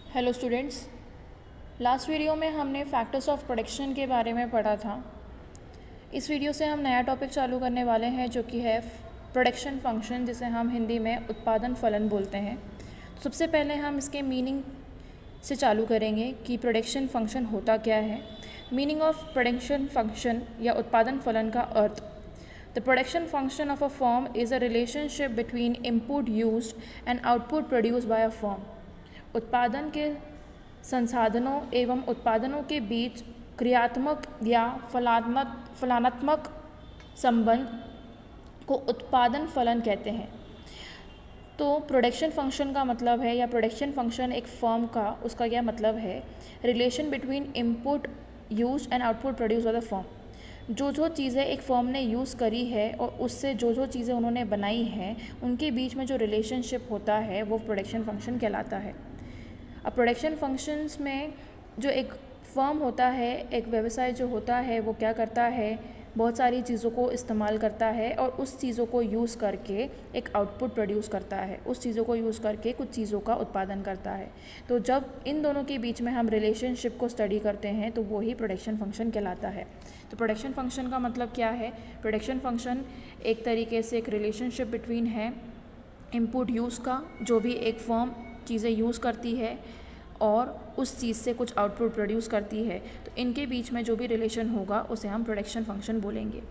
Hello students. Last video में हमने factors of production के बारे में पढ़ा था। इस वीडियो से हम नया टॉपिक चालू करने वाले हैं जो कि है प्रोडक्शन फंक्शन, जिसे हम हिंदी में उत्पादन फलन बोलते हैं। तो सबसे पहले हम इसके मीनिंग से चालू करेंगे कि प्रोडक्शन फंक्शन होता क्या है। मीनिंग ऑफ प्रोडक्शन फंक्शन या उत्पादन फलन का अर्थ: the production function of a firm is a relationship between input used and output produce by a firm. उत्पादन के संसाधनों एवं उत्पादनों के बीच क्रियात्मक या फलानात्मक संबंध को उत्पादन फलन कहते हैं। तो प्रोडक्शन फंक्शन का मतलब है, या प्रोडक्शन फंक्शन एक फर्म का, उसका क्या मतलब है? Relation between input use and output produce by the firm. जो चीज़ें एक फर्म ने यूज़ करी है और उससे जो चीज़ें उन्होंने बनाई हैं, उनके बीच में जो रिलेशनशिप होता है वो प्रोडक्शन फंक्शन कहलाता है। अब प्रोडक्शन फंक्शंस में जो एक फर्म होता है, एक व्यवसाय जो होता है, वो क्या करता है? बहुत सारी चीज़ों को इस्तेमाल करता है और उस चीज़ों को यूज़ करके एक आउटपुट प्रोड्यूस करता है, उस चीज़ों को यूज़ करके कुछ चीज़ों का उत्पादन करता है। तो जब इन दोनों के बीच में हम रिलेशनशिप को स्टडी करते हैं तो वो ही प्रोडक्शन फंक्शन कहलाता है। तो प्रोडक्शन फंक्शन का मतलब क्या है? प्रोडक्शन फंक्शन एक तरीके से एक रिलेशनशिप बिटवीन है इनपुट यूज़ का, जो भी एक फर्म चीज़ें यूज़ करती है और उस चीज़ से कुछ आउटपुट प्रोड्यूस करती है, तो इनके बीच में जो भी रिलेशन होगा उसे हम प्रोडक्शन फंक्शन बोलेंगे।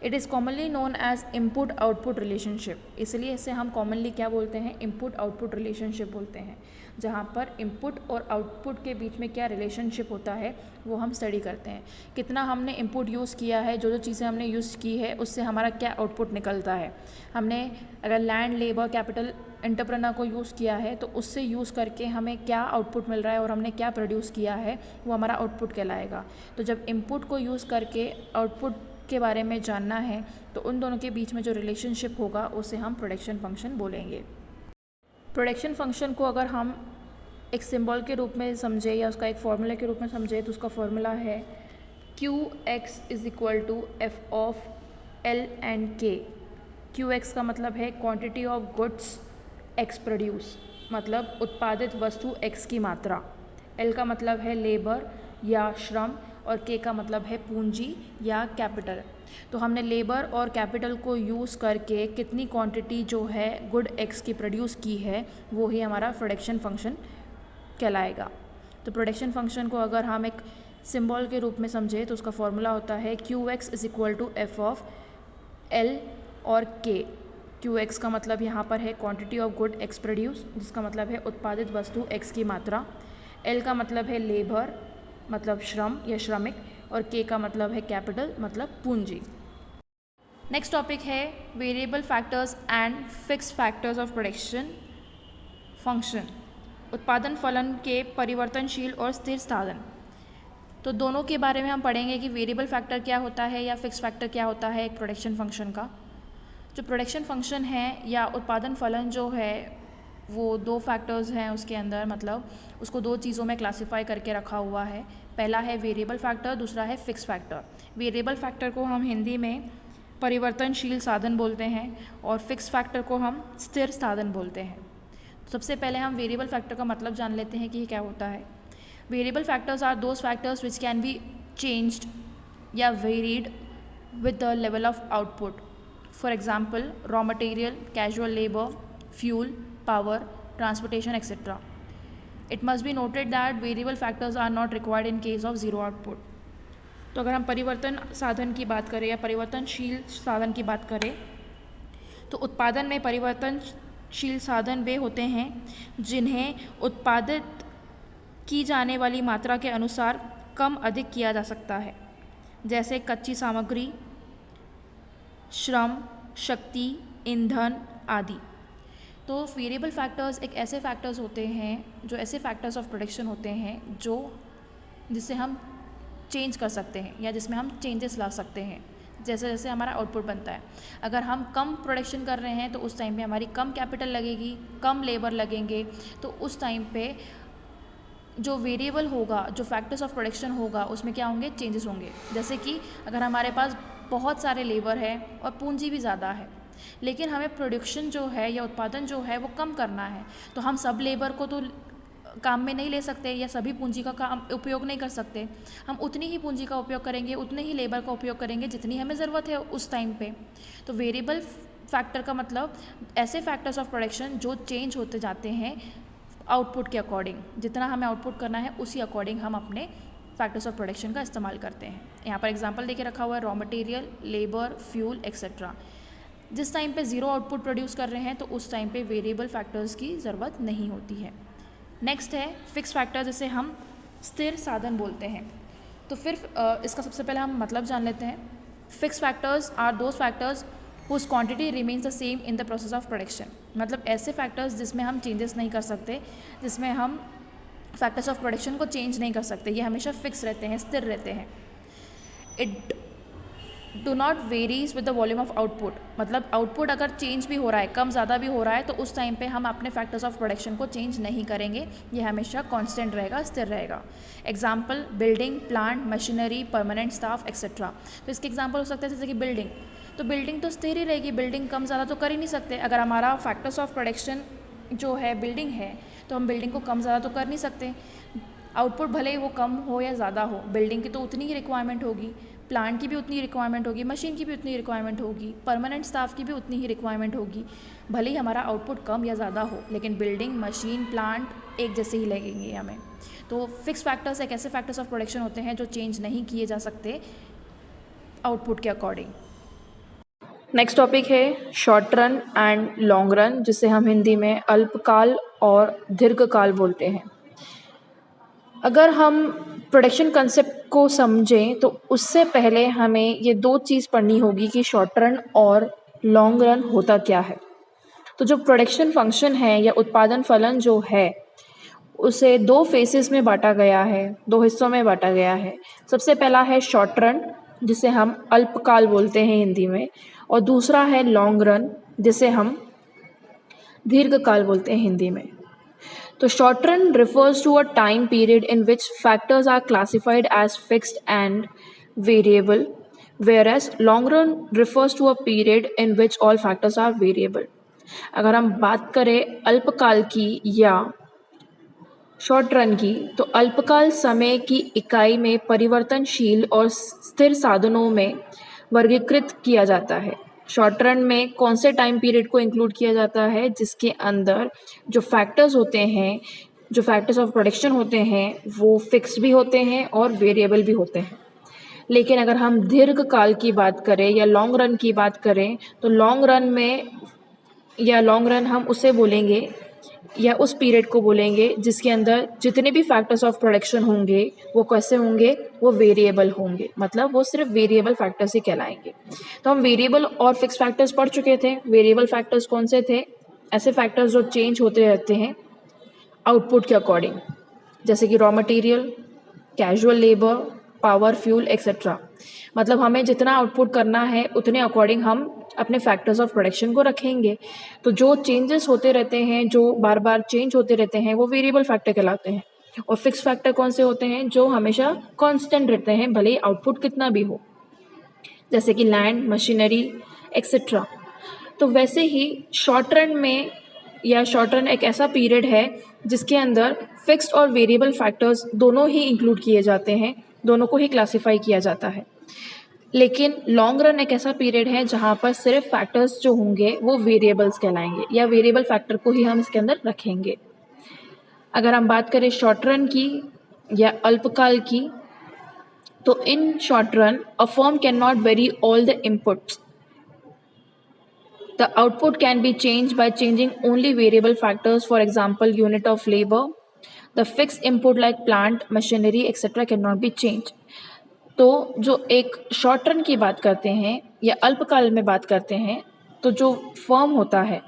It is commonly known as input output relationship, इसलिए इसे हम कॉमनली क्या बोलते हैं? इनपुट आउटपुट रिलेशनशिप बोलते हैं। जहाँ पर इनपुट और आउटपुट के बीच में क्या रिलेशनशिप होता है वो हम स्टडी करते हैं। कितना हमने इनपुट यूज़ किया है, जो चीज़ें हमने यूज़ की है उससे हमारा क्या आउटपुट निकलता है। हमने अगर लैंड, लेबर, कैपिटल, एंटरप्रेन्योर को यूज़ किया है तो उससे यूज़ करके हमें क्या आउटपुट मिल रहा है और हमने क्या प्रोड्यूस किया है, वो हमारा आउटपुट कहलाएगा। तो जब इनपुट को यूज़ करके आउटपुट के बारे में जानना है तो उन दोनों के बीच में जो रिलेशनशिप होगा उसे हम प्रोडक्शन फंक्शन बोलेंगे। प्रोडक्शन फंक्शन को अगर हम एक सिंबल के रूप में समझे या उसका एक फॉर्मूला के रूप में समझे तो उसका फॉर्मूला है QX is equal to F of L and K। QX का मतलब है quantity of goods X produce, मतलब उत्पादित वस्तु X की मात्रा। L का मतलब है लेबर या श्रम और K का मतलब है पूंजी या कैपिटल। तो हमने लेबर और कैपिटल को यूज़ करके कितनी क्वांटिटी जो है गुड X की प्रोड्यूस की है वो ही हमारा प्रोडक्शन फंक्शन कहलाएगा। तो प्रोडक्शन फंक्शन को अगर हम एक सिंबल के रूप में समझे तो उसका फॉर्मूला होता है QX is equal to F of L और K। QX का मतलब यहाँ पर है quantity of good X produce, जिसका मतलब है उत्पादित वस्तु X की मात्रा। L का मतलब है लेबर, मतलब श्रम या श्रमिक, और K का मतलब है कैपिटल, मतलब पूंजी। नेक्स्ट टॉपिक है variable factors and fix factors of production function. उत्पादन फलन के परिवर्तनशील और स्थिर साधन। तो दोनों के बारे में हम पढ़ेंगे कि वेरिएबल फैक्टर क्या होता है या फिक्स फैक्टर क्या होता है एक प्रोडक्शन फंक्शन का। जो प्रोडक्शन फंक्शन है या उत्पादन फलन जो है वो दो फैक्टर्स हैं उसके अंदर, मतलब उसको दो चीज़ों में क्लासिफाई करके रखा हुआ है। पहला है वेरिएबल फैक्टर, दूसरा है फिक्स फैक्टर। वेरिएबल फैक्टर को हम हिंदी में परिवर्तनशील साधन बोलते हैं और फिक्स फैक्टर को हम स्थिर साधन बोलते हैं। सबसे पहले हम वेरिएबल फैक्टर का मतलब जान लेते हैं कि ये क्या होता है। Variable factors are those factors which can be changed या varied with the level of output. For example, raw material, casual labor, fuel, power, transportation, etc. It must be noted that variable factors are not required in case of zero output. तो अगर हम परिवर्तन साधन की बात करें या परिवर्तनशील साधन की बात करें तो उत्पादन में परिवर्तनशील साधन वे होते हैं जिन्हें उत्पादित की जाने वाली मात्रा के अनुसार कम अधिक किया जा सकता है, जैसे कच्ची सामग्री, श्रम, शक्ति, ईंधन आदि। तो वेरिएबल फैक्टर्स एक ऐसे फैक्टर्स होते हैं, जो ऐसे फैक्टर्स ऑफ प्रोडक्शन होते हैं जो जिससे हम चेंज कर सकते हैं या जिसमें हम चेंजेस ला सकते हैं जैसे जैसे हमारा आउटपुट बनता है। अगर हम कम प्रोडक्शन कर रहे हैं तो उस टाइम पे हमारी कम कैपिटल लगेगी, कम लेबर लगेंगे, तो उस टाइम पे जो वेरिएबल होगा, जो फैक्टर्स ऑफ प्रोडक्शन होगा, उसमें क्या होंगे? चेंजेस होंगे। जैसे कि अगर हमारे पास बहुत सारे लेबर है और पूंजी भी ज़्यादा है, लेकिन हमें प्रोडक्शन जो है या उत्पादन जो है वो कम करना है, तो हम सब लेबर को तो काम में नहीं ले सकते या सभी पूंजी का काम उपयोग नहीं कर सकते। हम उतनी ही पूंजी का उपयोग करेंगे, उतने ही लेबर का उपयोग करेंगे जितनी हमें ज़रूरत है उस टाइम पे। तो वेरिएबल फैक्टर का मतलब ऐसे फैक्टर्स ऑफ प्रोडक्शन जो चेंज होते जाते हैं आउटपुट के अकॉर्डिंग। जितना हमें आउटपुट करना है उसी अकॉर्डिंग हम अपने फैक्टर्स ऑफ प्रोडक्शन का इस्तेमाल करते हैं। यहाँ पर एग्जांपल देके रखा हुआ है raw material, labour, fuel etcetera. जिस टाइम पे ज़ीरो आउटपुट प्रोड्यूस कर रहे हैं तो उस टाइम पे वेरिएबल फैक्टर्स की ज़रूरत नहीं होती है। नेक्स्ट है फिक्स फैक्टर, जिसे हम स्थिर साधन बोलते हैं। तो फिर इसका सबसे पहले हम मतलब जान लेते हैं। Fix factors are those factors whose quantity remains the same in the process of production. मतलब ऐसे फैक्टर्स जिसमें हम चेंजेस नहीं कर सकते, जिसमें हम फैक्टर्स ऑफ प्रोडक्शन को चेंज नहीं कर सकते, ये हमेशा फिक्स रहते हैं, स्थिर रहते हैं। It do not varies with the volume of output. मतलब आउटपुट अगर चेंज भी हो रहा है, कम ज़्यादा भी हो रहा है, तो उस टाइम पे हम अपने फैक्टर्स ऑफ प्रोडक्शन को चेंज नहीं करेंगे, ये हमेशा कांस्टेंट रहेगा, स्थिर रहेगा। Example building, plant, machinery, permanent staff etcetera. तो इसके एग्जांपल हो सकते हैं जैसे कि बिल्डिंग, तो बिल्डिंग तो स्थिर ही रहेगी, बिल्डिंग कम ज़्यादा तो कर ही नहीं सकते। अगर हमारा फैक्टर्स ऑफ प्रोडक्शन जो है बिल्डिंग है, तो हम बिल्डिंग को कम ज़्यादा तो कर नहीं सकते। आउटपुट भले ही वो कम हो या ज़्यादा हो, बिल्डिंग की तो उतनी ही रिक्वायरमेंट होगी, प्लांट की भी उतनी ही रिक्वायरमेंट होगी, मशीन की भी उतनी ही रिक्वायरमेंट होगी, परमानेंट स्टाफ की भी उतनी ही रिक्वायरमेंट होगी। भले ही हमारा आउटपुट कम या ज़्यादा हो, लेकिन बिल्डिंग, मशीन, प्लांट एक जैसे ही लगेंगे हमें। तो फिक्स फैक्टर्स एक ऐसे फैक्टर्स ऑफ प्रोडक्शन होते हैं जो चेंज नहीं किए जा सकते आउटपुट के अकॉर्डिंग। नेक्स्ट टॉपिक है short run and long run, जिसे हम हिंदी में अल्पकाल और दीर्घकाल बोलते हैं। अगर हम प्रोडक्शन कंसेप्ट को समझें तो उससे पहले हमें ये दो चीज़ पढ़नी होगी कि शॉर्ट रन और लॉन्ग रन होता क्या है। तो जो प्रोडक्शन फंक्शन है या उत्पादन फलन जो है उसे दो फेसेस में बांटा गया है, दो हिस्सों में बांटा गया है। सबसे पहला है शॉर्ट रन, जिसे हम अल्पकाल बोलते हैं हिंदी में, और दूसरा है लॉन्ग रन, जिसे हम दीर्घकाल बोलते हैं हिंदी में। तो short run refers to a time period in which factors are classified as fixed and variable, whereas long run refers to a period in which all factors are variable. अगर हम बात करें अल्पकाल की या शॉर्ट रन की, तो अल्पकाल समय की इकाई में परिवर्तनशील और स्थिर साधनों में वर्गीकृत किया जाता है। शॉर्ट रन में कौन से टाइम पीरियड को इंक्लूड किया जाता है, जिसके अंदर जो फैक्टर्स होते हैं, जो फैक्टर्स ऑफ प्रोडक्शन होते हैं, वो फिक्स्ड भी होते हैं और वेरिएबल भी होते हैं। लेकिन अगर हम दीर्घकाल की बात करें या लॉन्ग रन की बात करें, तो लॉन्ग रन में या लॉन्ग रन हम उसे बोलेंगे या उस पीरियड को बोलेंगे जिसके अंदर जितने भी फैक्टर्स ऑफ प्रोडक्शन होंगे वो कैसे होंगे, वो वेरिएबल होंगे। मतलब वो सिर्फ वेरिएबल फैक्टर्स ही कहलाएंगे। तो हम वेरिएबल और फिक्स फैक्टर्स पढ़ चुके थे। वेरिएबल फैक्टर्स कौन से थे? ऐसे फैक्टर्स जो चेंज होते रहते हैं आउटपुट के अकॉर्डिंग, जैसे कि raw material, casual labour, power, fuel etcetera. मतलब हमें जितना आउटपुट करना है उतने अकॉर्डिंग हम अपने फैक्टर्स ऑफ प्रोडक्शन को रखेंगे। तो जो चेंजेस होते रहते हैं, जो बार बार चेंज होते रहते हैं, वो वेरिएबल फैक्टर कहलाते हैं। और फिक्स फैक्टर कौन से होते हैं? जो हमेशा कांस्टेंट रहते हैं भले ही आउटपुट कितना भी हो, जैसे कि लैंड, मशीनरी एक्सेट्रा। तो वैसे ही शॉर्ट रन में या शॉर्ट रन एक ऐसा पीरियड है जिसके अंदर फिक्स्ड और वेरिएबल फैक्टर्स दोनों ही इंक्लूड किए जाते हैं, दोनों को ही क्लासिफाई किया जाता है। लेकिन लॉन्ग रन एक ऐसा पीरियड है जहाँ पर सिर्फ फैक्टर्स जो होंगे वो वेरिएबल्स कहलाएंगे या वेरिएबल फैक्टर को ही हम इसके अंदर रखेंगे। अगर हम बात करें शॉर्ट रन की या अल्पकाल की, तो in short run a firm can not very all the inputs. The output can be changed by changing only variable factors, for example, unit of labor. The fixed input like plant, machinery, etc. cannot be changed. तो जो एक short run की बात करते हैं या अल्पकाल में बात करते हैं, तो जो फर्म होता है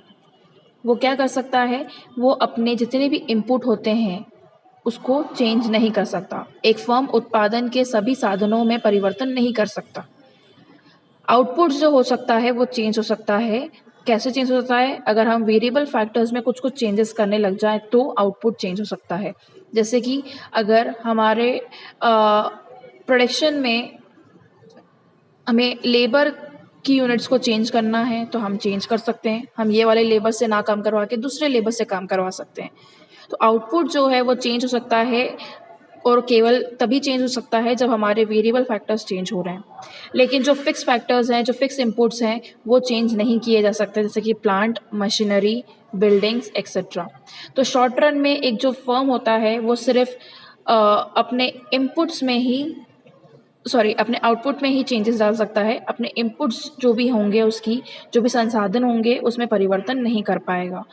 वो क्या कर सकता है, वो अपने जितने भी इनपुट होते हैं उसको चेंज नहीं कर सकता। एक फर्म उत्पादन के सभी साधनों में परिवर्तन नहीं कर सकता। आउटपुट जो हो सकता है वो चेंज हो सकता है। कैसे चेंज हो सकता है? अगर हम वेरिएबल फैक्टर्स में कुछ कुछ चेंजेस करने लग जाए तो आउटपुट चेंज हो सकता है। जैसे कि अगर हमारे प्रोडक्शन में हमें लेबर की यूनिट्स को चेंज करना है तो हम चेंज कर सकते हैं। हम ये वाले लेबर से ना काम करवा के दूसरे लेबर से काम करवा सकते हैं। तो आउटपुट जो है वो चेंज हो सकता है और केवल तभी चेंज हो सकता है जब हमारे वेरिएबल फैक्टर्स चेंज हो रहे हैं। लेकिन जो फिक्स फैक्टर्स हैं, जो फिक्स इनपुट्स हैं, वो चेंज नहीं किए जा सकते, जैसे कि प्लांट, मशीनरी, बिल्डिंग्स एक्सेट्रा। तो शॉर्ट रन में एक जो फर्म होता है वो सिर्फ अपने इनपुट्स में ही अपने आउटपुट में ही चेंजेस डाल सकता है। अपने इनपुट्स जो भी होंगे, उसकी जो भी संसाधन होंगे, उसमें परिवर्तन नहीं कर पाएगा।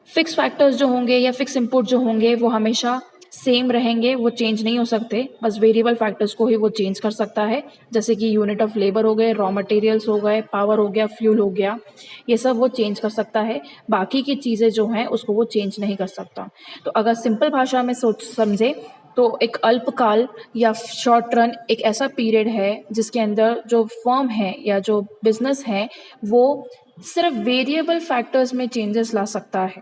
फिक्स फैक्टर्स जो होंगे या फिक्स इनपुट जो होंगे वो हमेशा सेम रहेंगे, वो चेंज नहीं हो सकते। बस वेरिएबल फैक्टर्स को ही वो चेंज कर सकता है, जैसे कि यूनिट ऑफ लेबर हो गए, रॉ मटेरियल्स हो गए, पावर हो गया, फ्यूल हो गया, ये सब वो चेंज कर सकता है। बाकी की चीज़ें जो हैं उसको वो चेंज नहीं कर सकता। तो अगर सिंपल भाषा में सोच समझे तो एक अल्पकाल या शॉर्ट रन एक ऐसा पीरियड है जिसके अंदर जो फर्म है या जो बिजनेस है वो सिर्फ वेरिएबल फैक्टर्स में चेंजेस ला सकता है।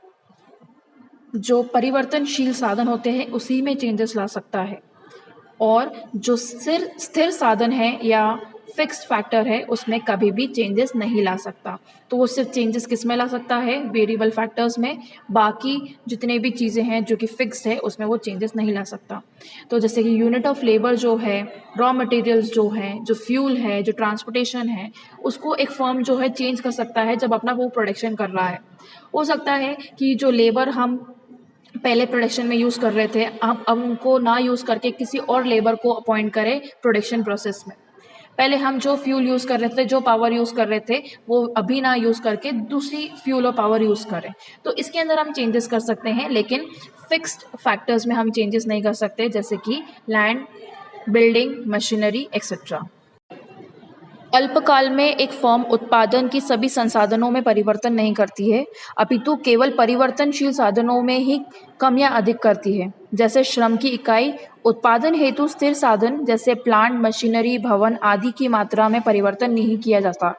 जो परिवर्तनशील साधन होते हैं उसी में चेंजेस ला सकता है, और जो स्थिर साधन है या फिक्स्ड फैक्टर है उसमें कभी भी चेंजेस नहीं ला सकता। तो वो सिर्फ चेंजेस किस में ला सकता है? वेरिएबल फैक्टर्स में। बाकी जितने भी चीज़ें हैं जो कि फिक्स्ड है उसमें वो चेंजेस नहीं ला सकता। तो जैसे कि यूनिट ऑफ लेबर जो है, रॉ मटेरियल्स जो हैं, जो फ्यूल है, जो ट्रांसपोर्टेशन है, उसको एक फर्म जो है चेंज कर सकता है जब अपना वो प्रोडक्शन कर रहा है। हो सकता है कि जो लेबर हम पहले प्रोडक्शन में यूज़ कर रहे थे, हम अब उनको ना यूज़ करके किसी और लेबर को अपॉइंट करें प्रोडक्शन प्रोसेस में। पहले हम जो फ्यूल यूज़ कर रहे थे, जो पावर यूज़ कर रहे थे, वो अभी ना यूज़ करके दूसरी फ्यूल और पावर यूज़ करें। तो इसके अंदर हम चेंजेस कर सकते हैं, लेकिन फिक्स्ड फैक्टर्स में हम चेंजेस नहीं कर सकते, जैसे कि लैंड, बिल्डिंग, मशीनरी एक्सेट्रा। अल्पकाल में एक फर्म उत्पादन की सभी संसाधनों में परिवर्तन नहीं करती है, अपितु केवल परिवर्तनशील साधनों में ही कम या अधिक करती है। जैसे श्रम की इकाई, उत्पादन हेतु स्थिर साधन जैसे प्लांट, मशीनरी, भवन आदि की मात्रा में परिवर्तन नहीं किया जाता।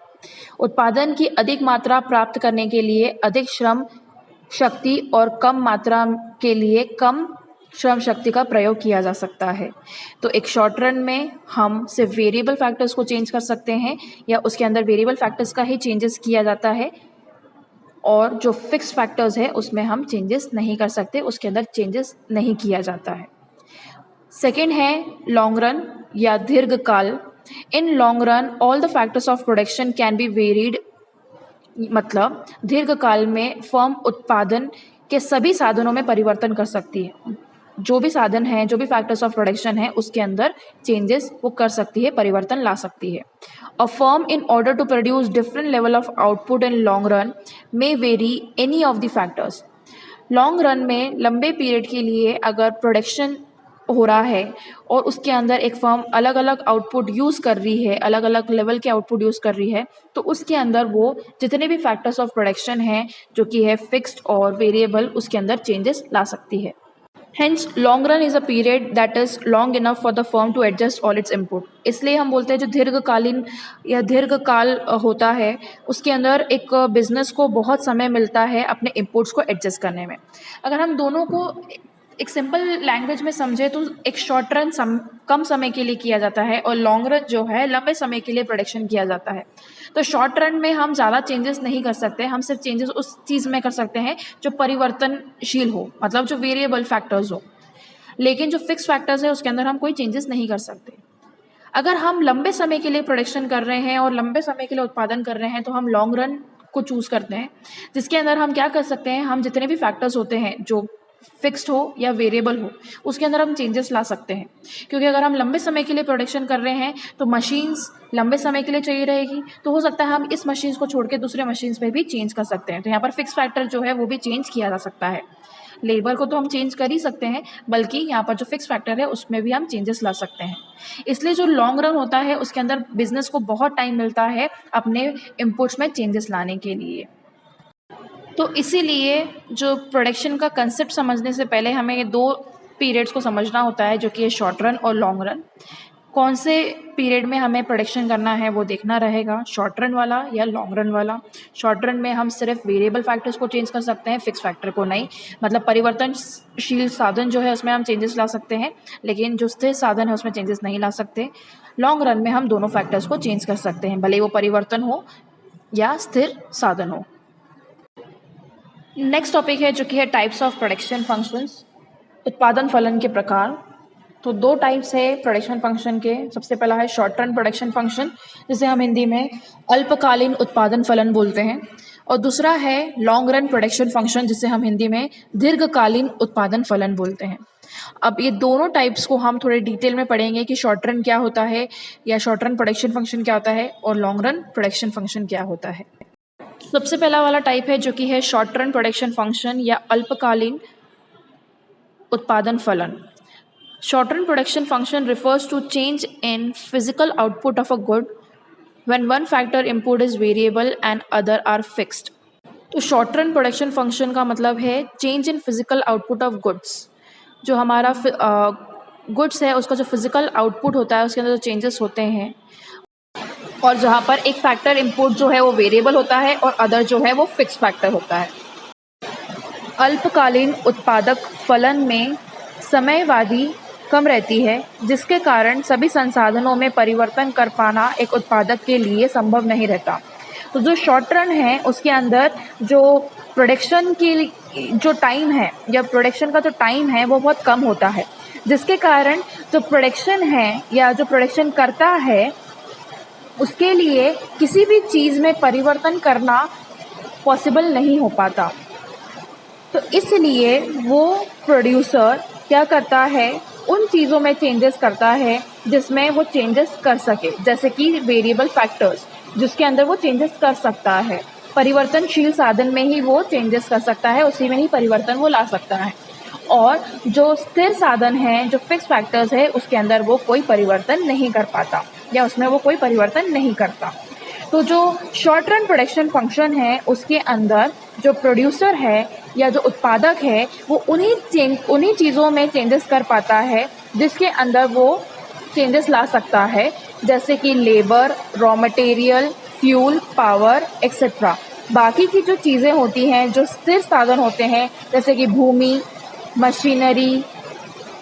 उत्पादन की अधिक मात्रा प्राप्त करने के लिए अधिक श्रम शक्ति और कम मात्रा के लिए कम श्रम शक्ति का प्रयोग किया जा सकता है। तो एक शॉर्ट रन में हम सिर्फ वेरिएबल फैक्टर्स को चेंज कर सकते हैं, या उसके अंदर वेरिएबल फैक्टर्स का ही चेंजेस किया जाता है, और जो फिक्स फैक्टर्स है उसमें हम चेंजेस नहीं कर सकते, उसके अंदर चेंजेस नहीं किया जाता है। सेकेंड है लॉन्ग रन या दीर्घकाल। इन long run all the factors of production can be varied, मतलब दीर्घकाल में फर्म उत्पादन के सभी साधनों में परिवर्तन कर सकती है। जो भी साधन है, जो भी फैक्टर्स ऑफ प्रोडक्शन है, उसके अंदर चेंजेस वो कर सकती है, परिवर्तन ला सकती है। A firm in order to produce different level of output in long run may vary any of the factors. Long run में लंबे पीरियड के लिए अगर प्रोडक्शन हो रहा है और उसके अंदर एक फर्म अलग अलग आउटपुट यूज़ कर रही है, अलग अलग लेवल के आउटपुट यूज़ कर रही है, तो उसके अंदर वो जितने भी फैक्टर्स ऑफ प्रोडक्शन हैं जो कि है फिक्स्ड और वेरिएबल, उसके अंदर चेंजेस ला सकती है। Hence, long run is a period that is long enough for the firm to adjust all its input. इसलिए हम बोलते हैं जो दीर्घकालीन या दीर्घकाल होता है उसके अंदर एक बिजनेस को बहुत समय मिलता है अपने इनपुट्स को एडजस्ट करने में। अगर हम दोनों को एक सिंपल लैंग्वेज में समझे तो एक शॉर्ट रन कम समय के लिए किया जाता है और लॉन्ग रन जो है लंबे समय के लिए प्रोडक्शन किया जाता है। तो शॉर्ट रन में हम ज़्यादा चेंजेस नहीं कर सकते, हम सिर्फ चेंजेस उस चीज़ में कर सकते हैं जो परिवर्तनशील हो, मतलब जो वेरिएबल फैक्टर्स हो। लेकिन जो फिक्स फैक्टर्स है उसके अंदर हम कोई चेंजेस नहीं कर सकते। अगर हम लंबे समय के लिए प्रोडक्शन कर रहे हैं और लंबे समय के लिए उत्पादन कर रहे हैं तो हम लॉन्ग रन को चूज़ करते हैं, जिसके अंदर हम क्या कर सकते हैं, हम जितने भी फैक्टर्स होते हैं जो फिक्स्ड हो या वेरिएबल हो उसके अंदर हम चेंजेस ला सकते हैं। क्योंकि अगर हम लंबे समय के लिए प्रोडक्शन कर रहे हैं तो मशीन्स लंबे समय के लिए चाहिए रहेगी, तो हो सकता है हम इस मशीन्स को छोड़ के दूसरे मशीन्स पे भी चेंज कर सकते हैं। तो यहाँ पर फिक्स फैक्टर जो है वो भी चेंज किया जा सकता है। लेबर को तो हम चेंज कर ही सकते हैं, बल्कि यहाँ पर जो फिक्स फैक्टर है उसमें भी हम चेंजेस ला सकते हैं। इसलिए जो लॉन्ग रन होता है उसके अंदर बिजनेस को बहुत टाइम मिलता है अपने इनपुट्स में चेंजेस लाने के लिए। तो इसीलिए जो प्रोडक्शन का कंसेप्ट समझने से पहले हमें ये दो पीरियड्स को समझना होता है, जो कि है शॉर्ट रन और लॉन्ग रन। कौन से पीरियड में हमें प्रोडक्शन करना है वो देखना रहेगा, शॉर्ट रन वाला या लॉन्ग रन वाला। शॉर्ट रन में हम सिर्फ वेरिएबल फैक्टर्स को चेंज कर सकते हैं, फिक्स फैक्टर को नहीं। मतलब परिवर्तनशील साधन जो है उसमें हम चेंजेस ला सकते हैं, लेकिन जो स्थिर साधन है उसमें चेंजेस नहीं ला सकते। लॉन्ग रन में हम दोनों फैक्टर्स को चेंज कर सकते हैं, भले वो परिवर्तन हो या स्थिर साधन हो। नेक्स्ट टॉपिक है जो कि है टाइप्स ऑफ प्रोडक्शन फंक्शंस, उत्पादन फलन के प्रकार। तो दो टाइप्स है प्रोडक्शन फंक्शन के। सबसे पहला है शॉर्ट रन प्रोडक्शन फंक्शन, जिसे हम हिंदी में अल्पकालीन उत्पादन फलन बोलते हैं, और दूसरा है लॉन्ग रन प्रोडक्शन फंक्शन, जिसे हम हिंदी में दीर्घकालीन उत्पादन फलन बोलते हैं। अब ये दोनों टाइप्स को हम थोड़े डिटेल में पढ़ेंगे कि शॉर्ट रन क्या होता है, या शॉर्ट रन प्रोडक्शन फंक्शन क्या होता है, और लॉन्ग रन प्रोडक्शन फंक्शन क्या होता है। सबसे पहला वाला टाइप है जो कि है शॉर्ट रन प्रोडक्शन फंक्शन या अल्पकालीन उत्पादन फलन। Short run production function refers to change in physical output of a good when one factor input is variable and other are fixed। तो शॉर्ट रन प्रोडक्शन फंक्शन का मतलब है change in physical output of goods. जो हमारा goods है उसका जो physical output होता है उसके अंदर जो चेंजेस होते हैं, और जहाँ पर एक फैक्टर इनपुट जो है वो वेरिएबल होता है और अदर जो है वो फिक्स फैक्टर होता है। अल्पकालीन उत्पादक फलन में समयवादी कम रहती है, जिसके कारण सभी संसाधनों में परिवर्तन कर पाना एक उत्पादक के लिए संभव नहीं रहता। तो जो शॉर्ट रन है उसके अंदर जो प्रोडक्शन की जो टाइम है या प्रोडक्शन का जो टाइम है वो बहुत कम होता है, जिसके कारण जो प्रोडक्शन है या जो प्रोडक्शन करता है उसके लिए किसी भी चीज़ में परिवर्तन करना पॉसिबल नहीं हो पाता। तो इसलिए वो प्रोड्यूसर क्या करता है, उन चीज़ों में चेंजेस करता है जिसमें वो चेंजेस कर सके, जैसे कि वेरिएबल फैक्टर्स जिसके अंदर वो चेंजेस कर सकता है। परिवर्तनशील साधन में ही वो चेंजेस कर सकता है, उसी में ही परिवर्तन वो ला सकता है। और जो स्थिर साधन है, जो फिक्स फैक्टर्स है, उसके अंदर वो कोई परिवर्तन नहीं कर पाता या उसमें वो कोई परिवर्तन नहीं करता। तो जो शॉर्ट रन प्रोडक्शन फंक्शन है उसके अंदर जो प्रोड्यूसर है या जो उत्पादक है वो उन्हीं चीज़ों में चेंजेस कर पाता है जिसके अंदर वो चेंजेस ला सकता है, जैसे कि labour, raw material, fuel, power etcetera. बाकी की जो चीज़ें होती हैं, जो स्थिर साधन होते हैं, जैसे कि भूमि, मशीनरी,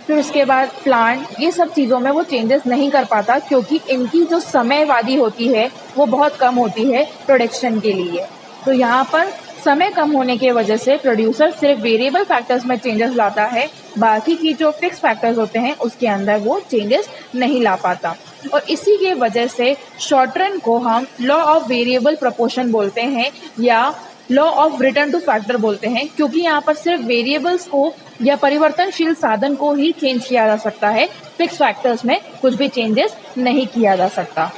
फिर उसके बाद प्लांट, ये सब चीज़ों में वो चेंजेस नहीं कर पाता, क्योंकि इनकी जो समयवादी होती है वो बहुत कम होती है प्रोडक्शन के लिए। तो यहाँ पर समय कम होने की वजह से प्रोड्यूसर सिर्फ वेरिएबल फैक्टर्स में चेंजेस लाता है, बाकी की जो फिक्स फैक्टर्स होते हैं उसके अंदर वो चेंजेस नहीं ला पाता। और इसी के वजह से शॉर्ट रन को हम लॉ ऑफ वेरिएबल प्रोपोर्शन बोलते हैं या law of return two factor बोलते हैं, क्योंकि यहाँ पर सिर्फ वेरिएबल्स को या परिवर्तनशील साधन को ही चेंज किया जा सकता है, फिक्स फैक्टर्स में कुछ भी चेंजेस नहीं किया जा सकता।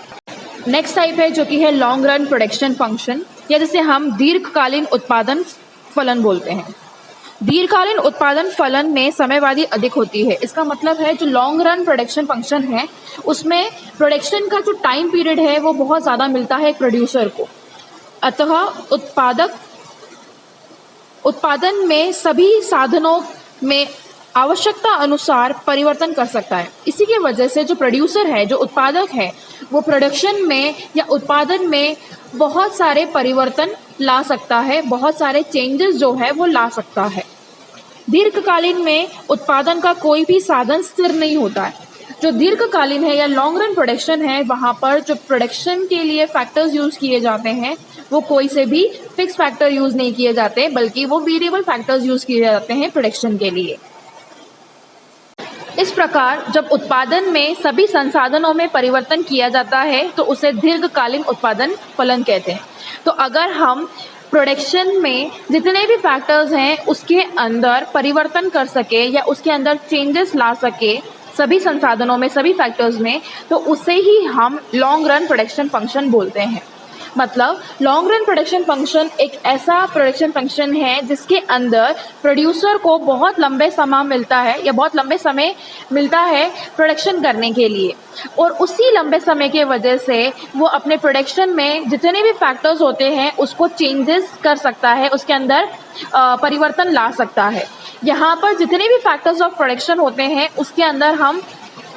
नेक्स्ट टाइप है जो कि है लॉन्ग रन प्रोडक्शन फंक्शन, या जिसे हम दीर्घकालीन उत्पादन फलन बोलते हैं। दीर्घकालीन उत्पादन फलन में समयवादी अधिक होती है। इसका मतलब है जो लॉन्ग रन प्रोडक्शन फंक्शन है उसमें प्रोडक्शन का जो टाइम पीरियड है वो बहुत ज़्यादा मिलता है प्रोड्यूसर को, अतः उत्पादन में सभी साधनों में आवश्यकता अनुसार परिवर्तन कर सकता है। इसी के वजह से जो प्रोड्यूसर है, जो उत्पादक है, वो प्रोडक्शन में या उत्पादन में बहुत सारे परिवर्तन ला सकता है, बहुत सारे चेंजेस जो है वो ला सकता है। दीर्घकालीन में उत्पादन का कोई भी साधन स्थिर नहीं होता है। जो दीर्घकालीन है या लॉन्ग रन प्रोडक्शन है, वहाँ पर जो प्रोडक्शन के लिए फैक्टर्स यूज़ किए जाते हैं वो कोई से भी फिक्स फैक्टर यूज़ नहीं किए जाते, बल्कि वो वेरिएबल फैक्टर्स यूज़ किए जाते हैं प्रोडक्शन के लिए। इस प्रकार जब उत्पादन में सभी संसाधनों में परिवर्तन किया जाता है तो उसे दीर्घकालीन उत्पादन फलन कहते हैं। तो अगर हम प्रोडक्शन में जितने भी फैक्टर्स हैं उसके अंदर परिवर्तन कर सके या उसके अंदर चेंजेस ला सके सभी संसाधनों में, सभी फैक्टर्स में, तो उसे ही हम लॉन्ग रन प्रोडक्शन फंक्शन बोलते हैं। मतलब लॉन्ग रन प्रोडक्शन फंक्शन एक ऐसा प्रोडक्शन फंक्शन है जिसके अंदर प्रोड्यूसर को बहुत लंबे समय मिलता है या बहुत लंबे समय मिलता है प्रोडक्शन करने के लिए, और उसी लंबे समय के वजह से वो अपने प्रोडक्शन में जितने भी फैक्टर्स होते हैं उसको चेंजेस कर सकता है, उसके अंदर परिवर्तन ला सकता है। यहाँ पर जितने भी फैक्टर्स ऑफ प्रोडक्शन होते हैं उसके अंदर हम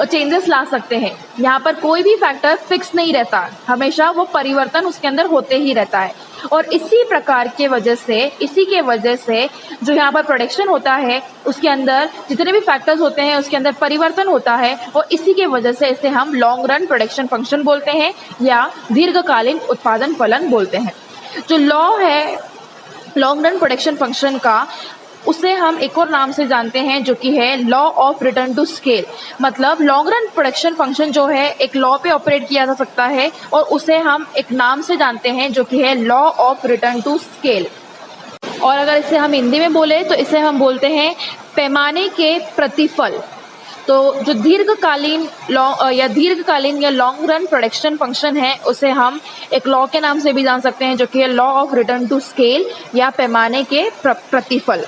चेंजेस ला सकते हैं। यहाँ पर कोई भी फैक्टर फिक्स नहीं रहता, हमेशा वो परिवर्तन उसके अंदर होते ही रहता है। और इसी के वजह से जो यहाँ पर प्रोडक्शन होता है उसके अंदर जितने भी फैक्टर्स होते हैं उसके अंदर परिवर्तन होता है, और इसी के वजह से इसे हम लॉन्ग रन प्रोडक्शन फंक्शन बोलते हैं या दीर्घकालीन उत्पादन फलन बोलते हैं। जो लॉ है लॉन्ग रन प्रोडक्शन फंक्शन का, उसे हम एक और नाम से जानते हैं जो कि है law of return to scale. मतलब लॉन्ग रन प्रोडक्शन फंक्शन जो है एक लॉ पे ऑपरेट किया जा सकता है और उसे हम एक नाम से जानते हैं जो कि है law of return to scale. और अगर इसे हम हिंदी में बोले तो इसे हम बोलते हैं पैमाने के प्रतिफल। तो जो दीर्घकालीन या लॉन्ग रन प्रोडक्शन फंक्शन है उसे हम एक लॉ के नाम से भी जान सकते हैं जो कि है law of return to scale या पैमाने के प्रतिफल।